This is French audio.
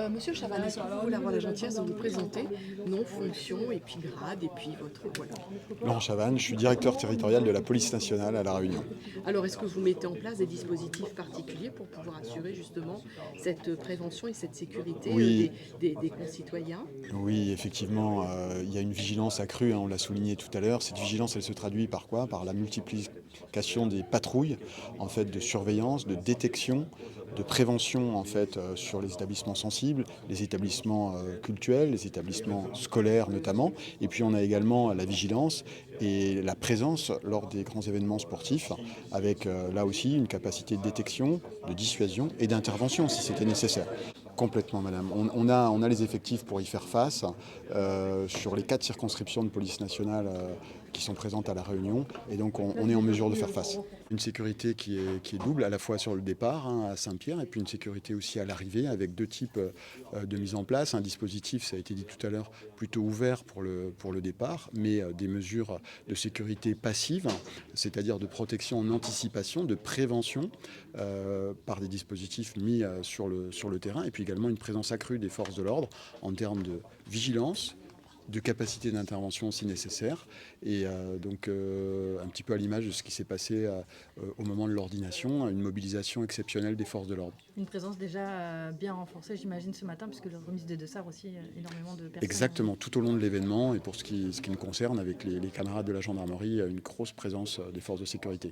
Monsieur Chavannes, est-ce que vous voulez avoir la gentillesse de vous présenter nom, fonction, et puis grade, et puis votre... Voilà. Laurent Chavannes, je suis directeur territorial de la police nationale à La Réunion. Alors, est-ce que vous mettez en place des dispositifs particuliers pour pouvoir assurer justement cette prévention et cette sécurité Oui, des concitoyens? oui, effectivement, il y a une vigilance accrue, hein, on l'a souligné tout à l'heure. Cette vigilance, elle se traduit par quoi? Par la multiplication des patrouilles, en fait, de surveillance, de détection, de prévention, en fait, sur les établissements sensibles, les établissements cultuels, les établissements scolaires notamment. Et puis on a également la vigilance et la présence lors des grands événements sportifs, avec là aussi une capacité de détection, de dissuasion et d'intervention si c'était nécessaire. Complètement, madame. On a les effectifs pour y faire face sur les 4 circonscriptions de police nationale qui sont présentes à La Réunion. Et donc, on est en mesure de faire face. Une sécurité qui est double, à la fois sur le départ, hein, à Saint-Pierre, et puis une sécurité aussi à l'arrivée, avec 2 types de mise en place. Un dispositif, ça a été dit tout à l'heure, plutôt ouvert pour le départ, mais des mesures de sécurité passive, c'est-à-dire de protection en anticipation, de prévention, par des dispositifs mis sur le terrain, et puis également une présence accrue des forces de l'ordre en termes de vigilance, de capacité d'intervention si nécessaire, et donc un petit peu à l'image de ce qui s'est passé au moment de l'ordination, une mobilisation exceptionnelle des forces de l'ordre. Une présence déjà bien renforcée, j'imagine, ce matin, puisque la remise des dossards aussi, énormément de personnes. Exactement, tout au long de l'événement, et pour ce qui nous concerne, avec les camarades de la gendarmerie, une grosse présence des forces de sécurité.